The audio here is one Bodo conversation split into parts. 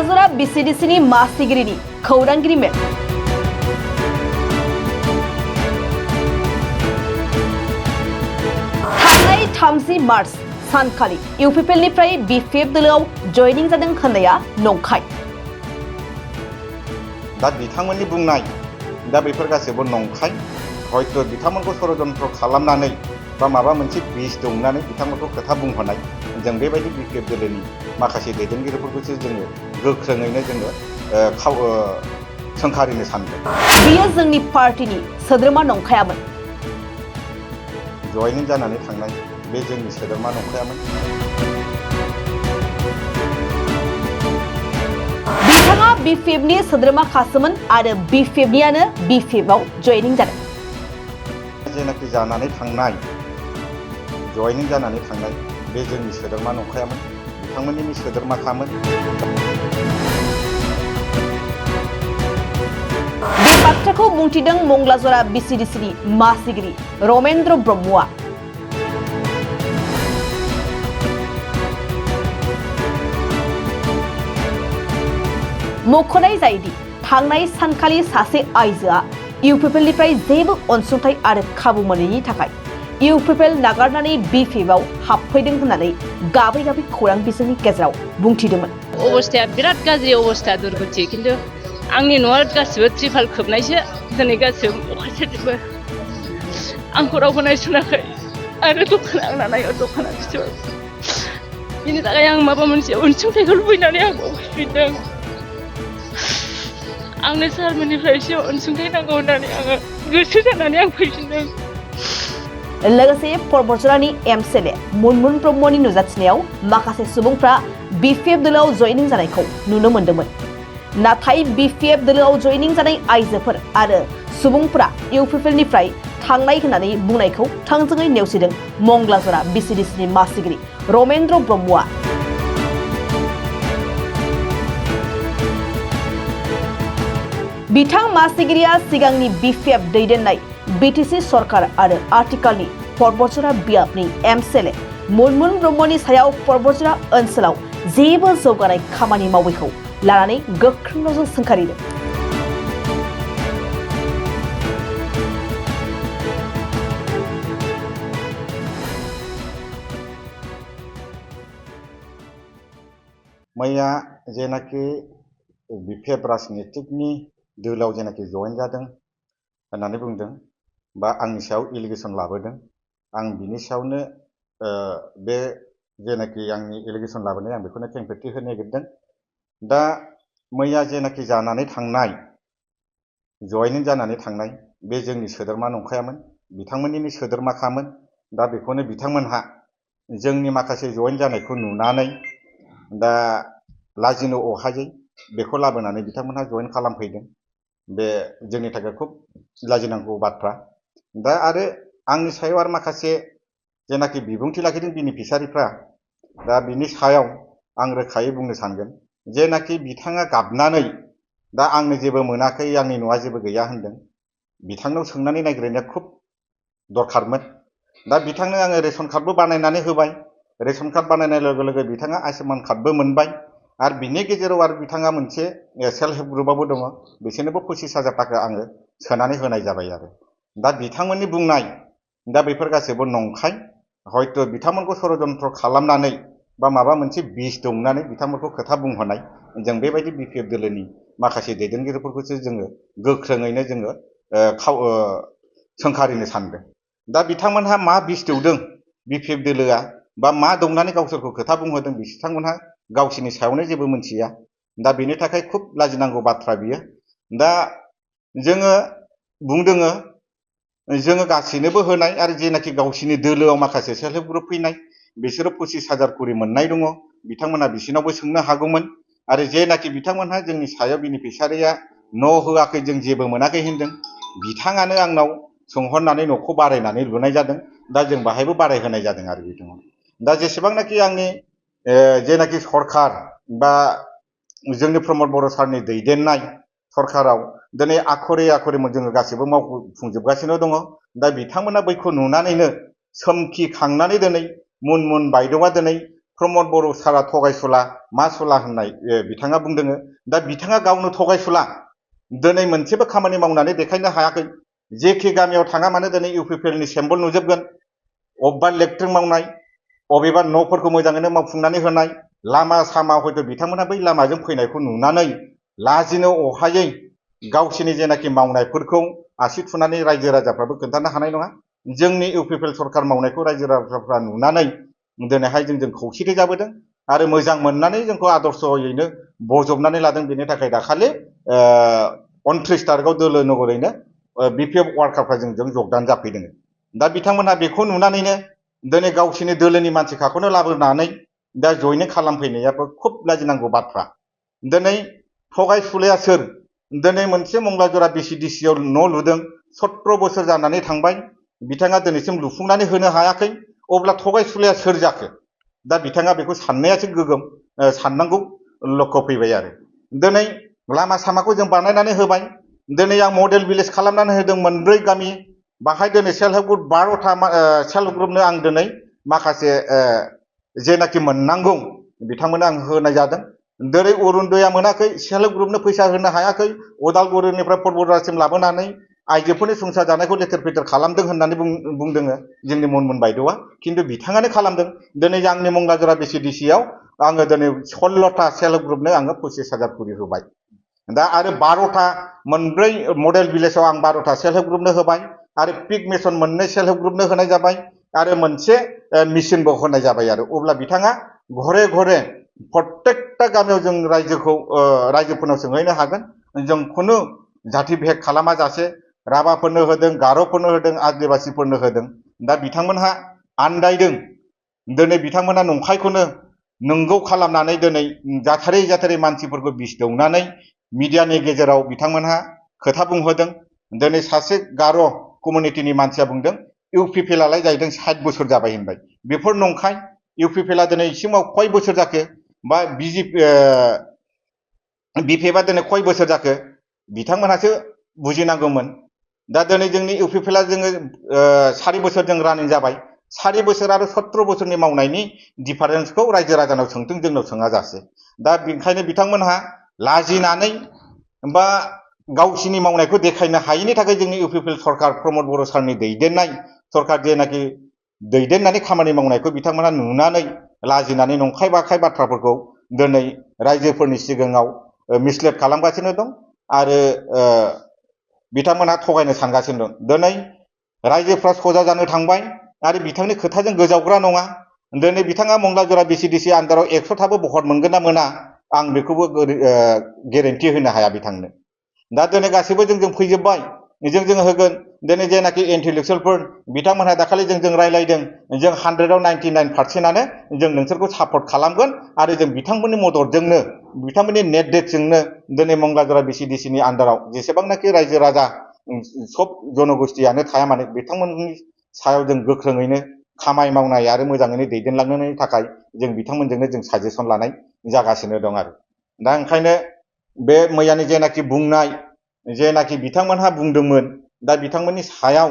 मंगलाजरा BCDCनि मासिगिरिनि खौरांगिरि मेल। थांनाय 30 मार्च सानखालि इउपिपिएलनिफ्राय BPF दोलोआव जयनिं जादों होननाया नंखाय। दा बिथांमोननि बुंनाय दा बेफोर गासैबो नंखाय। हयथ' बिथांमोनखौ षड़यन्त्र खालामनानै बा माबा मोनसे बिस दंनानै बिथांमोनखौ खोथा बुंहोनाय जों बेबायदि BPF दोलोनि माखासे दैदेनगिरिफोरखौसो जोङो गोख्रोङैनो जोङो सोंखारिनो सानदों। बियो जोंनि पार्टीनि सोद्रोमा नंखायामोन। जयनिं जानानै थांनाय बे जोंनि सोद्रोमा नंखायामोन। बिथाङा BPFनि सोद्रोमा खासोमोन आरो BPFनियानो BPFआव जयनिं जादों। जेनाखि जानानै थांनाय जयनिं जानानै थांनाय बे जोंनि सोद्रोमा नंखायामोन, बिथांमोननि सोद्रोमाखामोन। बे बाथ्राखौ बुंथिदों मंगलाजरा BCDCनि मासिगिरि रमेन्द्र ब्रह्मआ। मख'नाय जायोदि थांनाय सानखालि सासे आइजोआ इउपिपिएलनिफ्राय जेबो अनसुंथाइ आरो खाबु मोनैनि थाखाय इउपिपिएल नागारनानै BPFआव हाबफैदों होननानै गाबै गाबै खौरां बिजोंनि गेजेराव बुंथिदोंमोन। अबस्थाया बिराद गाज्रि अबस्था दुर्गति, खिन्थु आंनि न'आ गासिबो त्रिपाल खोबनायसो, दिनै गासिबो अखा सेरजोबो। आंखौ रावबो नायसनाखै आरो दखाना आंना नायाव दखाना बिदिबो। बिनि थाखाय आं माबा मोनसे अनसुंथाइखौ लुबैनानै आं फैदों। आंनो सारमोननिफ्राय एसे अनसुंथाइ नांगौ होननानै आङो गोसो जानानै आं फैफिनदों। लोगोसे परबतजरानि MCLA मुनमुन ब्रह्मनि नुजाथिनायाव माखासे सुबुंफ्रा BPF दोलोआव जयनिं जानायखौ नुनो मोन्दोंमोन। नाथाय BPF दोलोआव जयनिं जानाय आइजोफोर आरो सुबुंफ्रा इउपिपिएलनिफ्राय थांनाय होननानै बुंनायखौ थोंजोङै नेवसिदों मंगलाजरा BCDCनि मासिगिरि रमेन्द्र ब्रह्मआ। बिथां मासिगिरिया सिगांनि BPF दैदेननाय BTC सरकार आरो आथिखालनि परबतजरा बियाबनि MCLA मुनमुन ब्रह्मनि सायाव परबतजरा ओनसोलाव जेबो जौगानाय खामानि मावैखौ लानानै गोख्रों नोजोर सोंखारिदों। मैया जेनाखि BPF राजनितिकनि दोलोआव जेनाखि जयेन जादों होननानै बुंदों बा आंनि सायाव एलिगेसन लाबोदों, आं बिनि सायावनो बे जेनाखि आंनि एलिगेसन लाबोनाय आं बेखौनो खेंफोरथि होनो नागिरदों। दा मैया जेनाखि जानानै थांनाय जयनिं जानानै थांनाय बे जोंनि सोद्रोमा नंखायामोन, बिथांमोननि सोद्रोमाखामोन। दा बेखौनो बिथांमोनहा जोंनि माखासे जयेन जानायखौ नुनानै दा लाजिनो अहायै बेखौ लाबोनानै बिथांमोनहा जयेन खालामफैदों। बे जोंनि थाखाय खुब लाजिनांगौ बाथ्रा। दा आरो आंनि सायाव आरो माखासे जेनाखि बिबुंथि लाखिदों बेनिफिसारिफ्रा, दा बिनि सायाव आं रोखायै बुंनो सानगोन जेनाखि बिथाङा गाबनानै दा आंनो जेबो मोनाखै, आंनि न'आ जेबो गैया होनदों। बिथांनाव सोंनानै नायग्रोनाया खुब दरखारमोन। दा बिथांनो आङो रेशन कार्डबो बानायनानै होबाय। रेशन कार्ड बानायनाय लोगो लोगो बिथाङा आयुष्मान कार्डबो मोनबाय। आरो बिनि गेजेराव आरो बिथाङा मोनसे सेल्फ हेल्प ग्रुपआवबो दङ, बिसोरनोबो 25,000 थाखा आङो सोनानै होनाय जाबाय आरो। दा बिथांमोननि बुंनाय दा बेफोर गासैबो नंखाय। हयथ' बिथांमोनखौ षड़यन्त्र खालामनानै बा माबा मोनसे बिस दंनानै बिथांमोनखौ खोथा बुंहोनाय जों बेबायदि BPF दोलोनि माखासे दैदेनगिरिफोरखौसो जोङो गोख्रोङैनो जोङो सोंखारिनो सानदों। दा बिथांमोनहा मा बिस दौदों BPF दोलोआ बा मा दंनानै गावसोरखौ खोथा बुंहोदों, बिथांमोनहा गावसोरनि सायावनो जेबो मोनथिया। दा बेनि थाखाय खुब लाजिनांगौ बाथ्रा बियो। दा जोङो बुंदों जोङो गासैनोबो होनाय आरो जेनाखि गावसिनि दोलोआव माखासे सेल्फ हेल्प ग्रुप फैनाय बिसोरो 25,000 करि मोननाय दङ, बिथांमोनहा बिसिनावबो सोंनो हागौमोन। आरो जेनाखि बिथांमोनहा जोंनि सायाव बेनिफिसारिया न' होआखै, जों जेबो मोनाखै होनदों, बिथाङानो आंनाव सोंहरनानै न'खौ बारायनानै लुनाय जादों। दा जों बाहायबो बारायहोनाय जादों आरो बिथाङा। दा जेसेबांनाखि आंनि जेनाखि सरकार बा जोंनि प्रमद बर' सारनि दैदेननाय सरकाराव दिनै आखरे आखरे जोङो गासिबो मावफुंजोबगासिनो दङ। दा बिथांमोना बैखौ नुनानैनो सोमखिखांनानै दिनै मुनमुन बायद'आ दिनै प्रमद बर' सारा थगायसुला मा सुला होननाय बिथाङा बुंदों। दा बिथाङा गावनो थगायसुला दिनै मोनसेबो खामानि मावनानै देखायनो हायाखै। जेखि गामियाव थाङा मानो दिनै इउपिपिएलनि सिम्बल नुजोबगोन। अबेबा लेट्रिन मावनाय, अबेबा न'फोरखौ मोजाङैनो मावफुंनानै होनाय, लामा सामा हयथ' बिथांमोना बै लामाजों फैनायखौ नुनानै लाजिनो अहायै गावसोरनि जेनाखि मावनायफोरखौ आसि थुनानै रायजो राजाफ्राबो खोन्थानो हानाय नङा। जोंनि इउपिपिएल सरखार मावनायखौ रायजो राजाफ्रा नुनानै दिनैहाय जोंजों खौसेथि जाबोदों आरो मोजां मोननानै जोंखौ आदर्शयैनो बजबनानै लादों। बेनि थाखाय दाखालि 29 तारिखआव दोलो नगरैनो बिपिएफ वार्कारफ्रा जोंजों जगदान जाफैदों। दा बिथांमोनहा बेखौ नुनानैनो दिनै गावसोरनि दोलोनि मानसिखाखौनो लाबोनानै दा जयनिं खालामफैनायाबो खुब लाजिनांगौ बाथ्रा। दिनै थगायसुलाया सोर? दिनै मोनसे मंलाजरा बिसिडिसिआव न' लुदों, 17 बोसोर जानानै थांबाय, बिथाङा दिनैसिम लुफुंनानै होनो हायाखै। अब्ला थगायसुलाया सोर जाखो? दा बिथाङा बेखौ साननायासो गोगोम साननांगौ लक्ष्य फैबाय आरो। दिनै लामा सामाखौ जों बानायनानै होबाय। दिनै आं मडेल भिलेज खालामनानै होदों 4 गामि। बाहाय दिनै सेल्फ हेल्प ग्रुप 12टा सेल्फ हेल्प ग्रुपनो आं दिनै माखासे जेनाखि मोननांगौ बिथांमोननो आं होनाय जादों। दिनै अरुणोदया मोनाखै, सेल्फ हेल्प ग्रुपनो फैसा होनो हायाखै। उदालगुरिनिफ्राय परबतझारसिम लाबोनानै आइजोफोरनि संसार जानायखौ लेथेर फेथेर खालामदों होननानै बुंदों जोंनि मनमोन बायद'आ। खिन्थु बिथाङानो खालामदों। दिनै आंनि मंलाजरा बिसिडिसिआव आङो दिनै 16टा सेल्फ हेल्प ग्रुपनो आङो 25,000 खरि होबाय। दा आरो 12टा 4 मडेल भिलेजाव आं 12टा सेल्फ हेल्प ग्रुपनो होबाय आरो पिक मिशन 2 सेल्फ हेल्प ग्रुपनो होनाय जाबाय आरो मोनसे मेसिनबो होनाय जाबाय आरो। अब्ला बिथाङा घरे घरे प्रत्येकटा गामियाव जों रायजोफोरनाव सोंहैनो हागोन। जों खुनु जाति भेद खालामा जासे राभाफोरनो होदों, गार'फोरनो होदों, आदिबासिफोरनो होदों। दा बिथांमोनहा आन्दायदों। दिनै बिथांमोना नंखायखौनो नंगौ खालामनानै दिनै जाथारै मानसिफोरखौ बिस दौनानै मिडियानि गेजेराव बिथांमोनहा खोथा बुंहोदों। दिनै सासे गार' कमिउनिटिनि मानसिया बुंदों इउपिपिएलआलाय जाहैदों 60 बोसोर जाबाय होनबाय। बेफोर नंखाय। इउपिपिएलआ दिनैसिमाव खय बोसोर जाखो बा बिपिएफआ दिनै खय बोसोर जाखो बिथांमोनहासो बुजिनांगौमोन। दा दिनै जोंनि इउपिपिएलआ जोङो 4 बोसोर जों रानिं जाबाय। 4 बोसोर आरो 17 बोसोरनि मावनायनि डिफारेन्सखौ रायजो राजानाव सोंथों, जोंनाव सोङा जासे। दा बेनिखायनो बिथांमोनहा लाजिनानै बा गावसिनि मावनायखौ देखायनो हायैनि थाखाय जोंनि इउपिपिएल सरकार प्रमद बर' सारनि दैदेननाय सरकार जेनाखि दैदेननानै खामानि मावनायखौ बिथांमोनहा नुनानै लाजिनानै नंखाय बाखाय बाथ्राफोरखौ दिनै रायजोफोरनि सिगाङाव मिसलेट खालामगासिनो दं आरो बिथांमोनहा थगायनो सानगासिनो दं। दिनै रायजोफ्रा सजा जानो थांबाय आरो बिथांनि खोथाजों गोजावग्रा नङा। दिनै बिथाङा मंलाजरा बिसिडिसि आन्दाराव 100टाबो भट मोनगोन ना मोना आं बेखौबो गेरेन्टि होनो हाया बिथांनो। दा दिनै गासैबो जोंजों फैजोब्बाय, जों होगोन। दिनै जेनाखि इन्टेलेक्सुवेलफोर बिथांमोनहा दाखालि जोंजों रायलायदों, जों 100आव 99%आनो जों नोंसोरखौ सापर्ट खालामगोन आरो जों बिथांमोननि मददजोंनो बिथांमोननि नेतजोंनो दिनै मंलाजरा बिसिडिसिनि आन्दाराव जेसेबांनाखि रायजो राजा सब जनगोष्ठियानो थाया मानो बिथांमोननि सायाव जों गोख्रोङैनो खामानि मावनाय आरो मोजाङैनो दैदेनलांनायनि थाखाय जों बिथांमोनजोंनो जों साजेसन लानाय जागासिनो दं आरो। दा ओंखायनो बे मैयानि जेनाखि बुंनाय जेनाखि बिथांमोनहा बुंदोंमोन, दा बिथांमोननि सायाव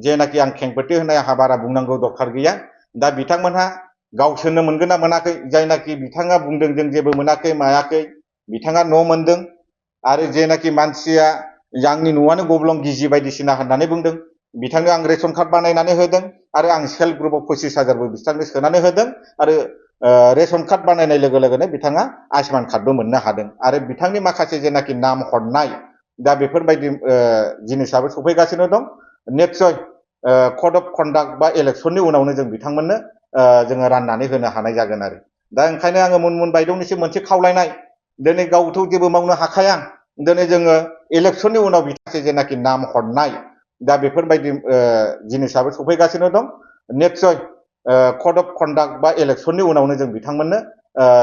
जेनाखि आं खेंफोरथि होनाय बारा बुंनांगौ दरखार गैया। दा बिथांमोनहा गावसोरनो मोनगोन ना मोनाखै, जायनाखि बिथाङा बुंदों जों जेबो मोनाखै मायाखै, बिथाङा न' मोनदों आरो जेनाखि मानसिया आंनि न'आनो गब्लं गिजि बायदिसिना होननानै बुंदों, बिथांनो आं रेशन कार्ड बानायनानै होदों आरो आं सेल्फ ग्रुपआव 25,000बो बिथांनो सोनानै होदों आरो रेशन कार्ड बानायनाय लोगो लोगोनो बिथाङा आयुष्मान कार्डबो मोननो हादों आरो बिथांनि माखासे जेनाखि नाम हरनाय दा बेफोरबायदि जिनिसाबो सफैगासिनो दं। निस्सय कड अफ कन्डाक्ट बा इलेक्सननि उनावनो जों बिथांमोननो जोङो राननानै होनो हानाय जागोन आरो। दा ओंखायनो आङो मनमोन बायद'निसिम मोनसे खावलायनाय, दिनै गावथ' जेबो मावनो हाखाया, दिनै जोङो इलेक्सननि उनाव बिथांखि जेनाखि नाम हरनाय दा बेफोरबायदि जिनिसाबो सफैगासिनो दं। निस्सय कड अफ कन्डाक्ट बा इलेक्सननि उनावनो जों बिथांमोननो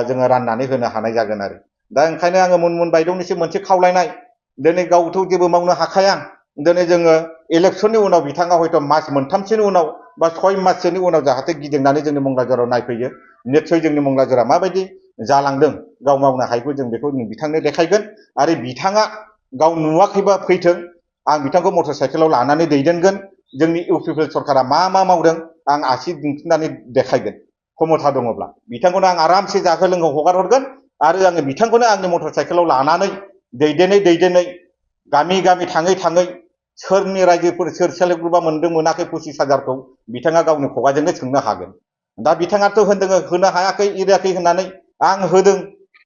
जोङो राननानै होनो हानाय जागोन आरो। दा ओंखायनो आङो मनमोन बायद'निसिम मोनसे खावलायनाय, दिनै गावथ' जेबो मावनो हाखाया, दिनै जोङो इलेक्सननि उनाव बिथाङा हयथ' मास मोनथामसोनि उनाव बा 6 माससोनि उनाव जाहाथे गिदिंनानै जोंनि मंलाजराव नायफैयो, निस्सय जोंनि मंलाजरा माबायदि जालांदों गाव मावनो हायैखौ जों बेखौ बिथांनो देखायगोन आरो बिथाङा गाव नुवाखैबा फैथों, आं बिथांखौ मटर साइकेलाव लानानै दैदेनगोन। जोंनि इउपिपिएल सरकारा मा मावदों आं आसि दिन्थिनानै देखायगोन। क्षमता दङब्ला बिथांखौनो आं आरामसे जाहो लोंहो हगार हरगोन आरो आङो बिथांखौनो आंनि मटर साइकेलाव लानानै दैदेनै गामि गामि थाङै सोरनि रायजोफोर सोर सेल्फ हेल्प ग्रुपआ मोनदों मोनाखै 25,000खौ बिथाङा गावनि खुगाजोंनो सोंनो हागोन। दा बिथाङाथ' होनदों होनो हायाखै एराखै होननानै आं होदों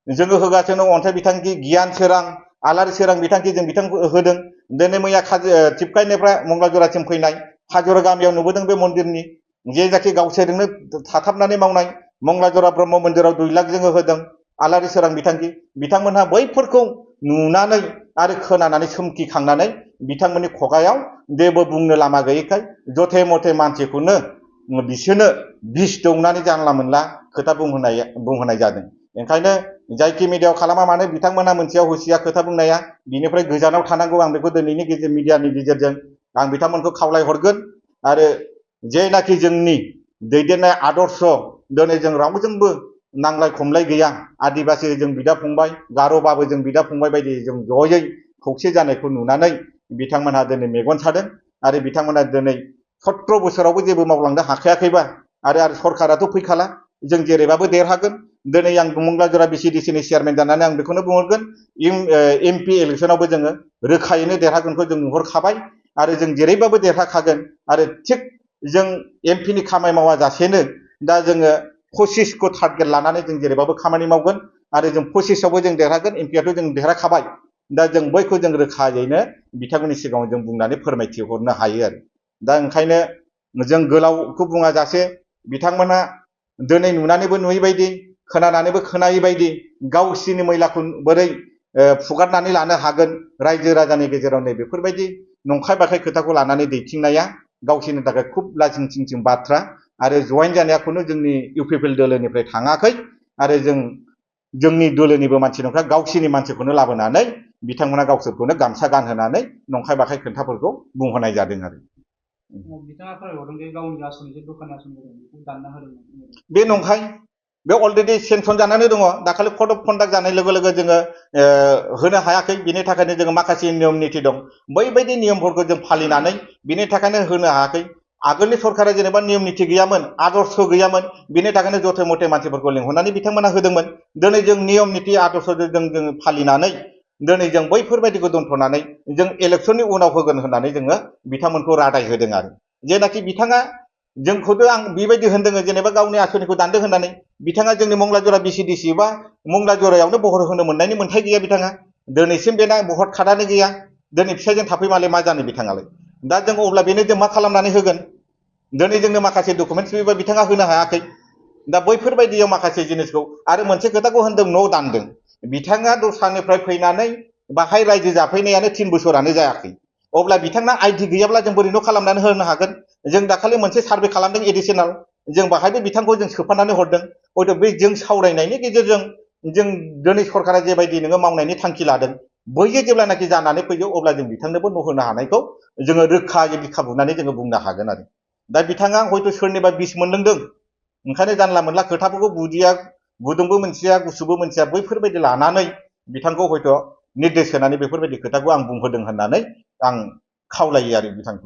जोङो होगासिनो अन्थाइ बिथांखि गियान सोरां आलारि सोरां बिथांखि जों बिथांखौ होदों। दिनै मैया टिपकाइनिफ्राय मंगलाजरासिम फैनाय हाजरा गामियाव नुबोदों बे मन्दिरनि जे जाखि गावसोरजोंनो थाथाबनानै मावनाय मंगलाजरा ब्रह्म मन्दिराव 2 लाख जोङो होदों आलारि सोरां बिथांखि बिथांमोनहा बैफोरखौ नुनानै आरो खोनानानै सोमखिखांनानै बिथांमोननि खुगायाव जेबो बुंनो लामा गैयैखाय जथे मथे मानसिखौनो बिसोरनो बिस दौनानै जानला मोनला खोथा बुंहोनाय जादों। ओंखायनो जायखि मिडियायाव खालामा मानो बिथांमोना मोनसेयाव हुसिया खोथा बुंनाया बिनिफ्राय गोजानाव थानांगौ। आं बेखौ दिनैनि मिडियानि गेजेरजों आं बिथांमोनखौ खावलायहरगोन आरो जेनाखि जोंनि दैदेननाय आदर्श दिनै जों रावजोंबो नांलाय खमलाय गैया आदिबासि जों बिदा फंबाय गार'बाबो जों बिदा फंबाय बायदि जों जयै खौसे जानायखौ नुनानै बिथांमोनहा दिनै मेगन सादों आरो बिथांमोना दिनै 17 बोसोरावबो जेबो मावलांनो हाखायाखैबा आरो सरकाराथ' फैखाला जों जेरैबाबो देरहागोन। दिनै आं मंगलाजरा BCDCनि चेयारमेन जानानै आं बेखौनो बुंहरगोन MP इलेक्सनावबो जोङो रोखायैनो देरहागोनखौ जों नुहरखाबाय आरो जों जेरैबाबो देरहाखागोन आरो थिग जों MPनि खामानि मावा जासेनो दा जोङो 25खौ टारगेट लानानै जों जेरैबाबो खामानि मावगोन आरो जों 25आवबो जों देरहागोन। MPआथ' जों देरहाखाबाय दा जों बैखौ जों रोखायैनो बिथांमोननि सिगाङाव जों बुंनानै फोरमायथिहरनो हायो आरो दा ओंखायनो जों गोलावखौ बुङा जासे बिथांमोना दिनै नुनानैबो नुयै बायदि खोनानानैबो खोनायै बायदि गावसिनि मैलाखौ बोरै फुगारनानै लानो हागोन रायजो राजानि गेजेराव नै बेफोरबायदि नंखाय बाखाय खोथाखौ लानानै दैथिंनाया गावसिनि थाखाय खुब लाजिं बाथ्रा आरो जयेन जानाया खुनु जोंनि UPPL दोलोनिफ्राय थाङाखै आरो जोंनि दोलोनिबो मानसि नंखाय गावसिनि मानसिखौनो लाबोनानै बिथांमोना गावसोरखौनो गामसा गानहोनानै नंखाय बाखाय खोथाफोरखौ बुंहोनाय जादों आरो बिथाङा फोरमायहरदों बे गावनि आसनि जे दखाननि आसनि बेखौ दानना होदों बे नंखाय बे अलरेडि सेंसन जानानै दङ। दाखालि कड अफ कन्डाक्ट जानाय लोगो लोगो जोङो होनो हायाखै बिनि थाखायनो जोङो माखासे नियम निथि दं बैबायदि नियमफोरखौ जों फालिनानै बिनि थाखायनो होनो हायाखै। आगोलनि सरकारा जेनेबा नियम निथि गैयामोन आदर्श गैयामोन बिनि थाखायनो जथे मथे मानसिफोरखौ लेंहरनानै बिथांमोना होदोंमोन। दिनै जों नियम निथि आदर्शजों जों फालिनानै दिनै जों बैफोरबायदिखौ दोनथ'नानै जों इलेक्सननि उनाव होगोन होननानै जोङो बिथांमोनखौ रादाय होदों आरो जेनाखि बिथाङा जोंखौथ' आं बेबायदि होनदों जेनेबा गावनि आसनिखौ दानदों होननानै बिथाङा जोंनि मंगलाजरा BCDC बा मंगलाजरायावनो बहर होनो मोननायनि मोन्थाय गैया बिथाङा दिनैसिम बेना भट कार्डआनो गैया। दिनै फिसायजों थाफैमालाय मा जानो बिथाङालाय दा जों अब्ला बेनो जों मा खालामनानै होगोन दिनै जोंनो माखासे डकुमेन्टस फैबा बिथाङा होनो हायाखै। दा बैफोरबायदियाव माखासे जिनिसखौ आरो मोनसे खोथाखौ होनदों न' दानदों बिथाङा दस्रानिफ्राय फैनानै बाहाय रायजो जाफैनायानो 3 बोसोरानो जायाखै अब्ला बिथांना ID गैयाब्ला जों बोरै न' खालामनानै होनो हागोन। जों दाखालि मोनसे सार्भे खालामदों एडिशनेल जों बाहायबो बिथांखौ जों सोफानानै हरदों हयथ' बे जों सावरायनायनि गेजेरजों जों दिनै सरकारा जेबायदि नोङो मावनायनि थांखि लादों बैयो जेब्लानाखि जानानै फैयो अब्ला जों बिथांनोबो न' होनो हानायखौ जोङो रोखायै बिखा बुनानै जोङो बुंनो हागोन आरो दा बिथाङा हयथ' सोरनिबा बिस मोनलोंदों ओंखायनो जानला मोनला खोथाफोरखौ गुदुंबो मोनथिया गुसुबो मोनथिया बैफोरबायदि लानानै बिथांखौ हयथ' निर्देश होनानै बेफोरबायदि खोथाखौ आं बुंहोदों होननानै आं खावलायो आरो बिथांखौ।